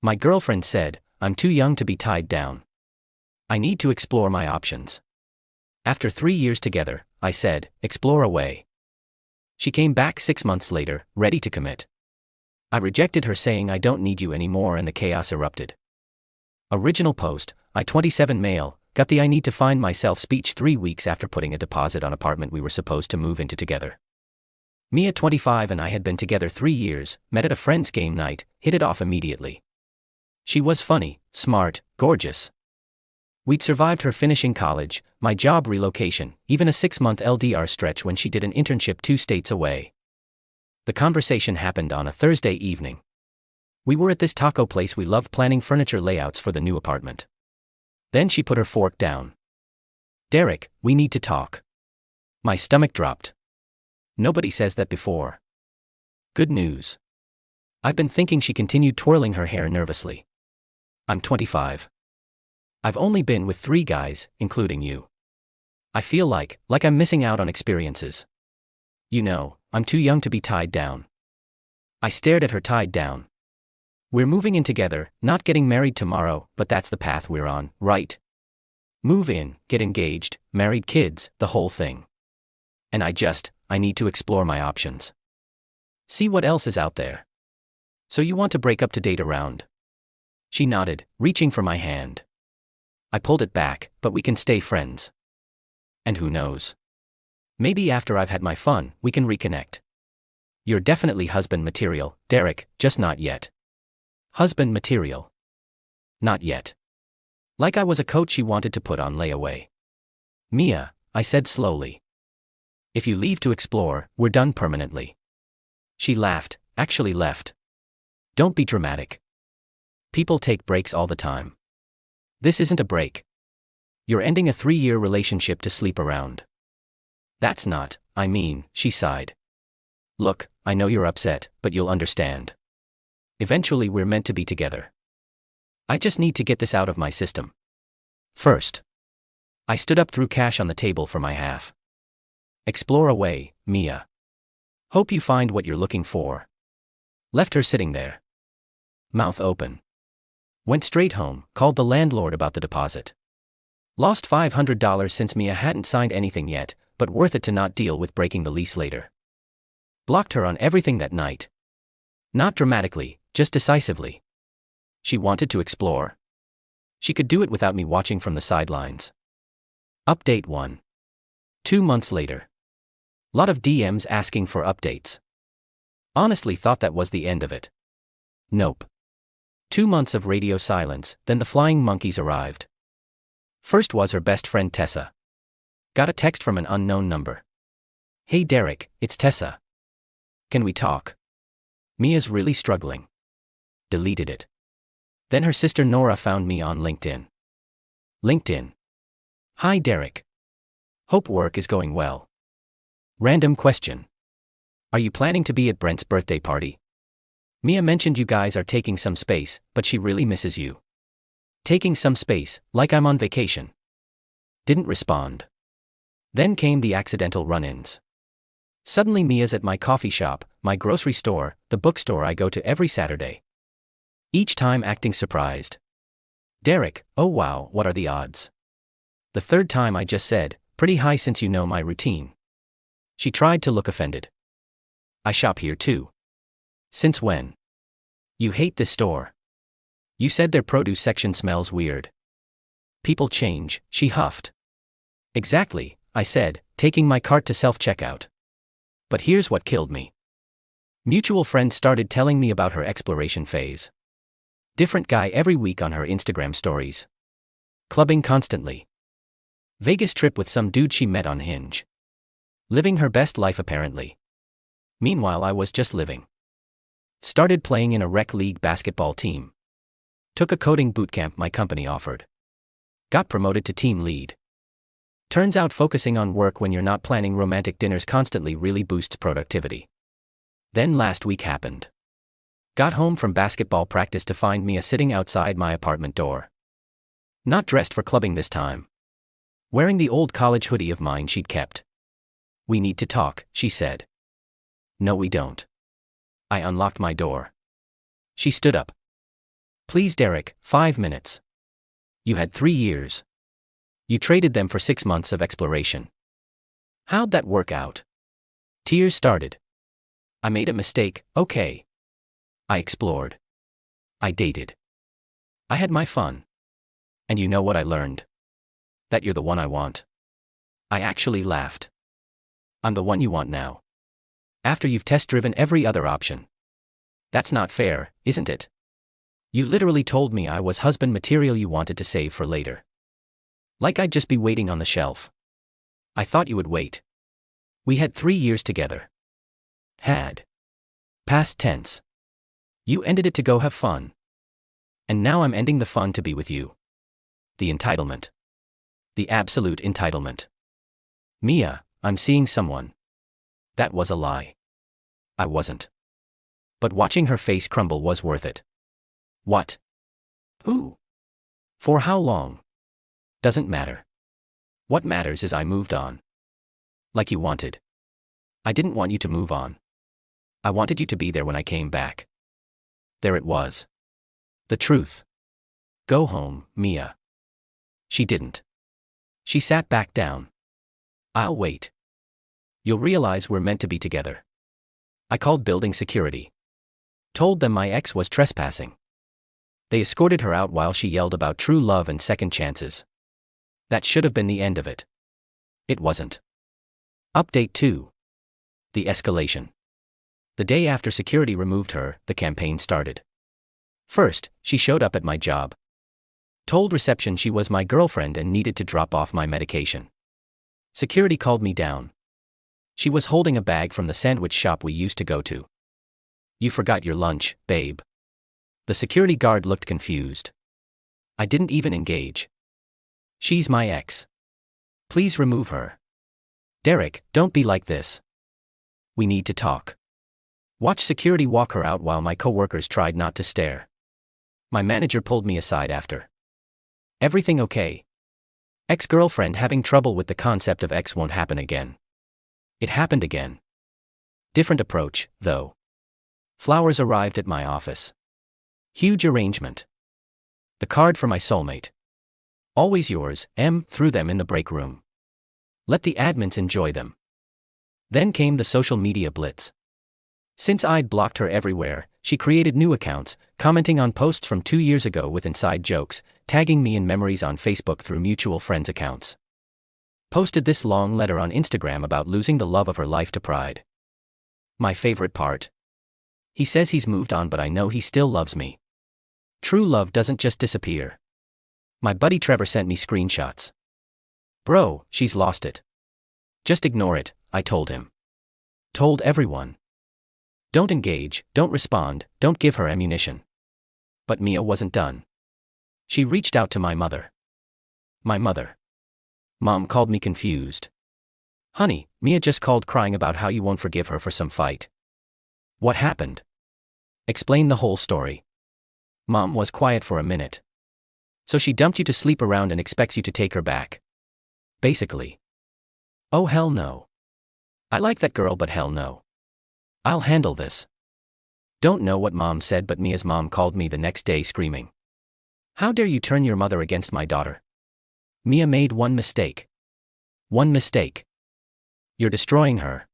My girlfriend said, I'm too young to be tied down. I need to explore my options. After 3 years together, I said, explore away. She came back 6 months later, ready to commit. I rejected her saying I don't need you anymore and the chaos erupted. Original post, I 27 male, got the I need to find myself speech 3 weeks after putting a deposit on apartment we were supposed to move into together. Mia 25 and I had been together 3 years, met at a friend's game night, hit it off immediately. She was funny, smart, gorgeous. We'd survived her finishing college, my job relocation, even a 6-month LDR stretch when she did an internship 2 states away. The conversation happened on a Thursday evening. We were at this taco place we loved planning furniture layouts for the new apartment. Then she put her fork down. Derek, we need to talk. My stomach dropped. Nobody says that before. Good news. I've been thinking, she continued, twirling her hair nervously. I'm 25. I've only been with 3 guys, including you. I feel like I'm missing out on experiences. You know, I'm too young to be tied down. I stared at her. Tied down. We're moving in together, not getting married tomorrow, but that's the path we're on, right? Move in, get engaged, married, kids, the whole thing. And I need to explore my options. See what else is out there. So you want to break up to date around? She nodded, reaching for my hand. I pulled it back, but we can stay friends. And who knows? Maybe after I've had my fun, we can reconnect. You're definitely husband material, Derek, just not yet. Husband material. Not yet. Like I was a coat she wanted to put on layaway. Mia, I said slowly. If you leave to explore, we're done permanently. She laughed, actually left. Don't be dramatic. People take breaks all the time. This isn't a break. You're ending a 3-year relationship to sleep around. That's not, she sighed. Look, I know you're upset, but you'll understand. Eventually we're meant to be together. I just need to get this out of my system. First. I stood up, threw cash on the table for my half. Explore away, Mia. Hope you find what you're looking for. Left her sitting there. Mouth open. Went straight home, called the landlord about the deposit. Lost $500 since Mia hadn't signed anything yet, but worth it to not deal with breaking the lease later. Blocked her on everything that night. Not dramatically, just decisively. She wanted to explore. She could do it without me watching from the sidelines. Update 1. 2 months later. Lot of DMs asking for updates. Honestly thought that was the end of it. Nope. 2 months of radio silence, then the flying monkeys arrived. First was her best friend Tessa. Got a text from an unknown number. Hey Derek, it's Tessa. Can we talk? Mia's really struggling. Deleted it. Then her sister Nora found me on LinkedIn. LinkedIn. Hi Derek. Hope work is going well. Random question. Are you planning to be at Brent's birthday party? Mia mentioned you guys are taking some space, but she really misses you. Taking some space, like I'm on vacation. Didn't respond. Then came the accidental run-ins. Suddenly Mia's at my coffee shop, my grocery store, the bookstore I go to every Saturday. Each time acting surprised. Derek, oh wow, what are the odds? The third time I just said, pretty high since you know my routine. She tried to look offended. I shop here too. Since when? You hate this store. You said their produce section smells weird. People change, she huffed. Exactly, I said, taking my cart to self-checkout. But here's what killed me. Mutual friend started telling me about her exploration phase. Different guy every week on her Instagram stories. Clubbing constantly. Vegas trip with some dude she met on Hinge. Living her best life apparently. Meanwhile I was just living. Started playing in a rec league basketball team. Took a coding bootcamp my company offered. Got promoted to team lead. Turns out focusing on work when you're not planning romantic dinners constantly really boosts productivity. Then last week happened. Got home from basketball practice to find Mia sitting outside my apartment door. Not dressed for clubbing this time. Wearing the old college hoodie of mine she'd kept. We need to talk, she said. No we don't. I unlocked my door. She stood up. Please, Derek, 5 minutes. You had 3 years. You traded them for 6 months of exploration. How'd that work out? Tears started. I made a mistake, okay. I explored. I dated. I had my fun. And you know what I learned? That you're the one I want. I actually laughed. I'm the one you want now. After you've test-driven every other option. That's not fair, isn't it? You literally told me I was husband material you wanted to save for later. Like I'd just be waiting on the shelf. I thought you would wait. We had 3 years together. Had. Past tense. You ended it to go have fun. And now I'm ending the fun to be with you. The entitlement. The absolute entitlement. Mia, I'm seeing someone. That was a lie. I wasn't. But watching her face crumble was worth it. What? Who? For how long? Doesn't matter. What matters is I moved on. Like you wanted. I didn't want you to move on. I wanted you to be there when I came back. There it was. The truth. Go home, Mia. She didn't. She sat back down. I'll wait. You'll realize we're meant to be together. I called building security. Told them my ex was trespassing. They escorted her out while she yelled about true love and second chances. That should have been the end of it. It wasn't. Update 2. The escalation. The day after security removed her, the campaign started. First, she showed up at my job. Told reception she was my girlfriend and needed to drop off my medication. Security called me down. She was holding a bag from the sandwich shop we used to go to. You forgot your lunch, babe. The security guard looked confused. I didn't even engage. She's my ex. Please remove her. Derek, don't be like this. We need to talk. Watch security walk her out while my coworkers tried not to stare. My manager pulled me aside after. Everything okay? Ex-girlfriend having trouble with the concept of ex won't happen again. It happened again. Different approach, though. Flowers arrived at my office. Huge arrangement. The card for my soulmate. Always yours, M. Threw them in the break room. Let the admins enjoy them. Then came the social media blitz. Since I'd blocked her everywhere, she created new accounts, commenting on posts from 2 years ago with inside jokes, tagging me in memories on Facebook through mutual friends' accounts. Posted this long letter on Instagram about losing the love of her life to pride. My favorite part. He says he's moved on, but I know he still loves me. True love doesn't just disappear. My buddy Trevor sent me screenshots. Bro, she's lost it. Just ignore it, I told him. Told everyone. Don't engage, don't respond, don't give her ammunition. But Mia wasn't done. She reached out to my mother. My mother. Mom called me confused. Honey, Mia just called crying about how you won't forgive her for some fight. What happened? Explain the whole story. Mom was quiet for a minute. So she dumped you to sleep around and expects you to take her back. Basically. Oh hell no. I like that girl, but hell no. I'll handle this. Don't know what Mom said, but Mia's mom called me the next day screaming. How dare you turn your mother against my daughter? Mia made one mistake. One mistake. You're destroying her.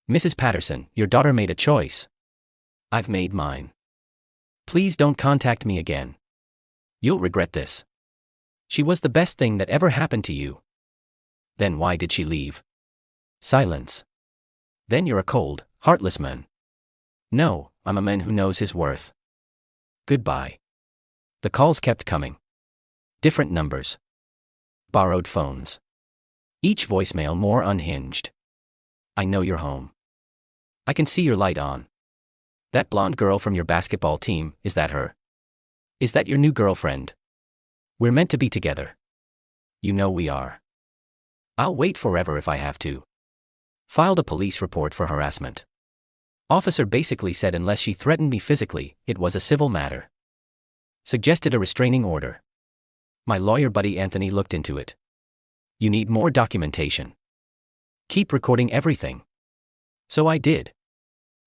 Mrs. Patterson, your daughter made a choice. I've made mine. Please don't contact me again. You'll regret this. She was the best thing that ever happened to you. Then why did she leave? Silence. Then you're a cold, heartless man. No, I'm a man who knows his worth. Goodbye. The calls kept coming. Different numbers. Borrowed phones. Each voicemail more unhinged. I know you're home. I can see your light on. That blonde girl from your basketball team, is that her? Is that your new girlfriend? We're meant to be together. You know we are. I'll wait forever if I have to. Filed a police report for harassment. Officer basically said unless she threatened me physically, it was a civil matter. Suggested a restraining order. My lawyer buddy Anthony looked into it. You need more documentation. Keep recording everything. So I did.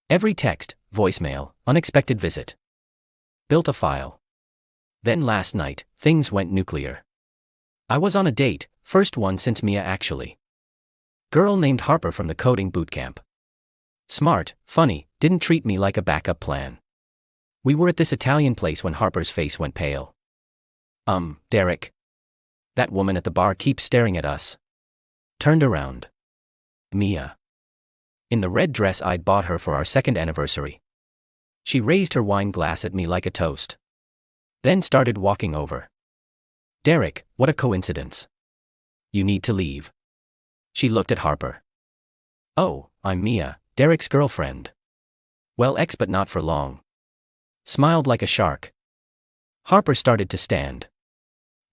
Every text, voicemail, unexpected visit. Built a file. Then last night, things went nuclear. I was on a date, first one since Mia actually. Girl named Harper from the coding bootcamp. Smart, funny, didn't treat me like a backup plan. We were at this Italian place when Harper's face went pale. Derek. That woman at the bar keeps staring at us. Turned around. Mia. In the red dress I'd bought her for our second anniversary. She raised her wine glass at me like a toast. Then started walking over. Derek, what a coincidence. You need to leave. She looked at Harper. Oh, I'm Mia, Derek's girlfriend. Well, ex but not for long. Smiled like a shark. Harper started to stand.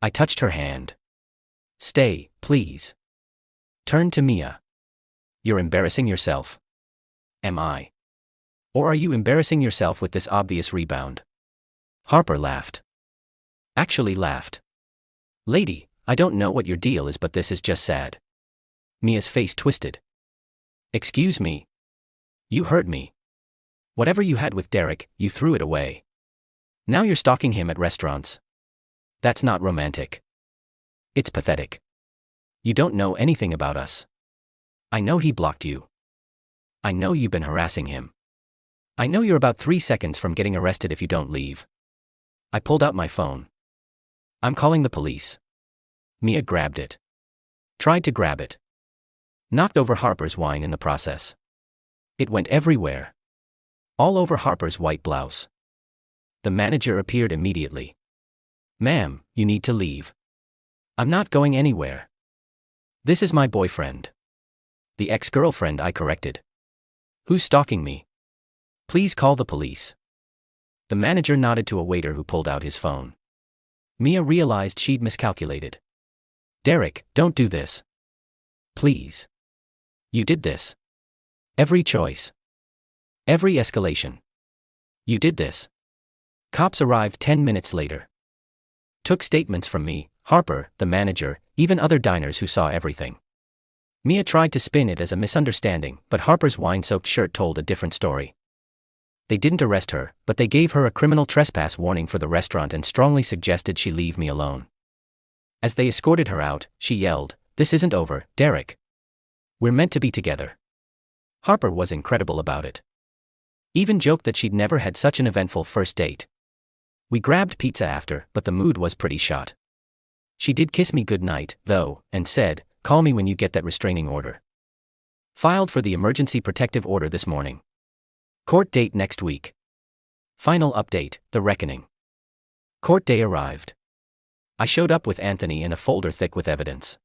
I touched her hand. Stay, please. Turned to Mia. You're embarrassing yourself. Am I? Or are you embarrassing yourself with this obvious rebound? Harper laughed. Actually laughed. Lady, I don't know what your deal is, but this is just sad. Mia's face twisted. Excuse me. You hurt me. Whatever you had with Derek, you threw it away. Now you're stalking him at restaurants. That's not romantic. It's pathetic. You don't know anything about us. I know he blocked you. I know you've been harassing him. I know you're about 3 seconds from getting arrested if you don't leave. I pulled out my phone. I'm calling the police. Mia grabbed it. Tried to grab it. Knocked over Harper's wine in the process. It went everywhere. All over Harper's white blouse. The manager appeared immediately. Ma'am, you need to leave. I'm not going anywhere. This is my boyfriend. The ex-girlfriend, I corrected. Who's stalking me? Please call the police. The manager nodded to a waiter who pulled out his phone. Mia realized she'd miscalculated. Derek, don't do this. Please. You did this. Every choice. Every escalation. You did this. Cops arrived 10 minutes later. Took statements from me, Harper, the manager, even other diners who saw everything. Mia tried to spin it as a misunderstanding, but Harper's wine-soaked shirt told a different story. They didn't arrest her, but they gave her a criminal trespass warning for the restaurant and strongly suggested she leave me alone. As they escorted her out, she yelled, "This isn't over, Derek. We're meant to be together." Harper was incredible about it. Even joked that she'd never had such an eventful first date. We grabbed pizza after, but the mood was pretty shot. She did kiss me goodnight, though, and said, "Call me when you get that restraining order." Filed for the emergency protective order this morning. Court date next week. Final update, the reckoning. Court day arrived. I showed up with Anthony in a folder thick with evidence.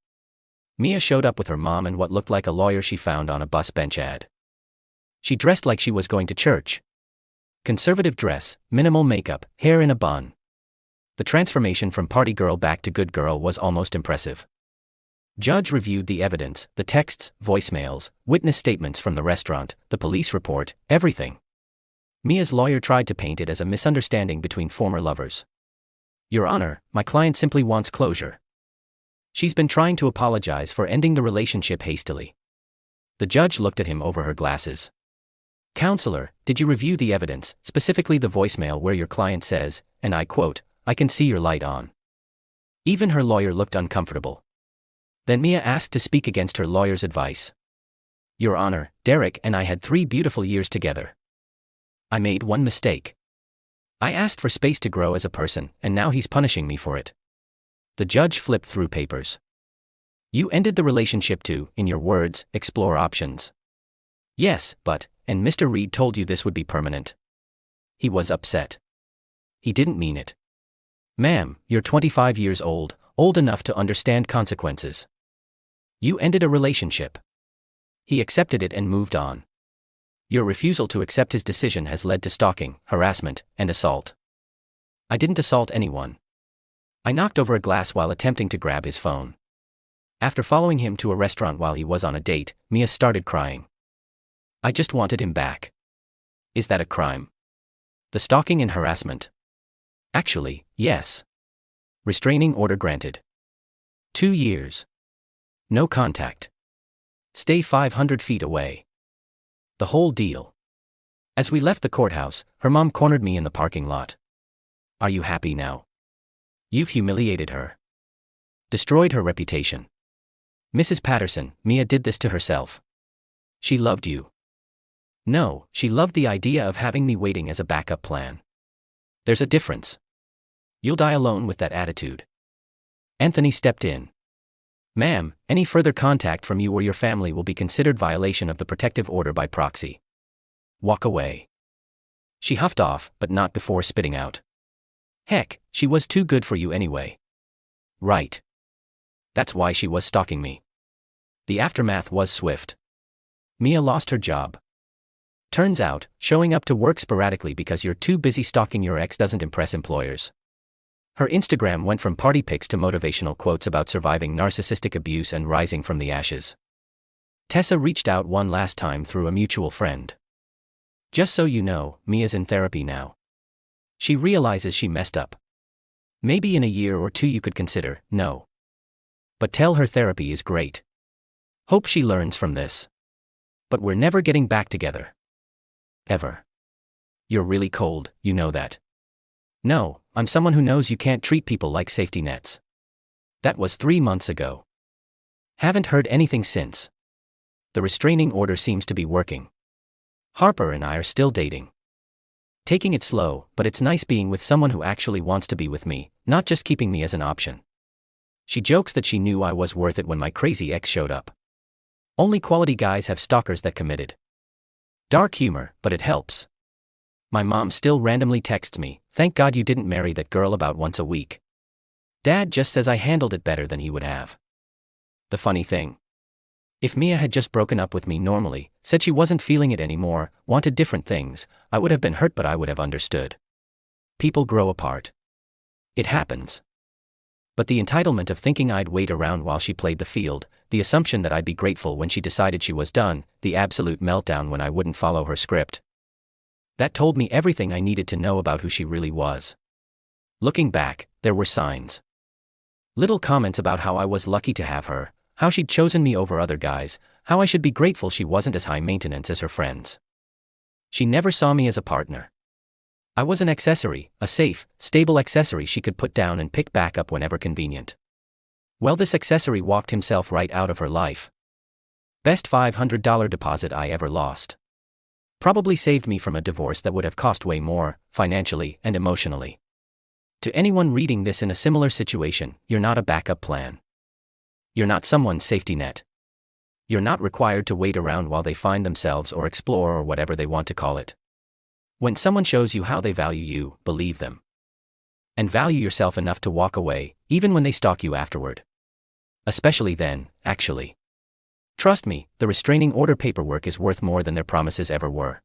Mia showed up with her mom and what looked like a lawyer she found on a bus bench ad. She dressed like she was going to church. Conservative dress, minimal makeup, hair in a bun. The transformation from party girl back to good girl was almost impressive. Judge reviewed the evidence, the texts, voicemails, witness statements from the restaurant, the police report, everything. Mia's lawyer tried to paint it as a misunderstanding between former lovers. Your Honor, my client simply wants closure. She's been trying to apologize for ending the relationship hastily. The judge looked at him over her glasses. Counselor, did you review the evidence, specifically the voicemail where your client says, and I quote, "I can see your light on." Even her lawyer looked uncomfortable. Then Mia asked to speak against her lawyer's advice. Your Honor, Derek and I had 3 beautiful years together. I made one mistake. I asked for space to grow as a person, and now he's punishing me for it. The judge flipped through papers. You ended the relationship to, in your words, explore options. Yes, but, and Mr. Reed told you this would be permanent. He was upset. He didn't mean it. Ma'am, you're 25 years old enough to understand consequences. You ended a relationship. He accepted it and moved on. Your refusal to accept his decision has led to stalking, harassment, and assault. I didn't assault anyone. I knocked over a glass while attempting to grab his phone. After following him to a restaurant while he was on a date, Mia started crying. I just wanted him back. Is that a crime? The stalking and harassment? Actually, yes. Restraining order granted. 2 years. No contact. Stay 500 feet away. The whole deal. As we left the courthouse, her mom cornered me in the parking lot. Are you happy now? You've humiliated her. Destroyed her reputation. Mrs. Patterson, Mia did this to herself. She loved you. No, she loved the idea of having me waiting as a backup plan. There's a difference. You'll die alone with that attitude. Anthony stepped in. Ma'am, any further contact from you or your family will be considered violation of the protective order by proxy. Walk away. She huffed off, but not before spitting out. Heck, she was too good for you anyway. Right. That's why she was stalking me. The aftermath was swift. Mia lost her job. Turns out, showing up to work sporadically because you're too busy stalking your ex doesn't impress employers. Her Instagram went from party pics to motivational quotes about surviving narcissistic abuse and rising from the ashes. Tessa reached out one last time through a mutual friend. Just so you know, Mia's in therapy now. She realizes she messed up. Maybe in a year or two you could consider, no. But tell her therapy is great. Hope she learns from this. But we're never getting back together. Ever. You're really cold, you know that. No, I'm someone who knows you can't treat people like safety nets. That was 3 months ago. Haven't heard anything since. The restraining order seems to be working. Harper and I are still dating. Taking it slow, but it's nice being with someone who actually wants to be with me, not just keeping me as an option. She jokes that she knew I was worth it when my crazy ex showed up. Only quality guys have stalkers that committed. Dark humor, but it helps. My mom still randomly texts me, "Thank God you didn't marry that girl," about once a week. Dad just says I handled it better than he would have. The funny thing. If Mia had just broken up with me normally, said she wasn't feeling it anymore, wanted different things, I would have been hurt, but I would have understood. People grow apart. It happens. But the entitlement of thinking I'd wait around while she played the field, the assumption that I'd be grateful when she decided she was done, the absolute meltdown when I wouldn't follow her script. That told me everything I needed to know about who she really was. Looking back, there were signs. Little comments about how I was lucky to have her, how she'd chosen me over other guys, how I should be grateful she wasn't as high maintenance as her friends. She never saw me as a partner. I was an accessory, a safe, stable accessory she could put down and pick back up whenever convenient. Well, this accessory walked himself right out of her life. Best $500 deposit I ever lost. Probably saved me from a divorce that would have cost way more, financially and emotionally. To anyone reading this in a similar situation, you're not a backup plan. You're not someone's safety net. You're not required to wait around while they find themselves or explore or whatever they want to call it. When someone shows you how they value you, believe them. And value yourself enough to walk away, even when they stalk you afterward. Especially then, actually. Trust me, the restraining order paperwork is worth more than their promises ever were.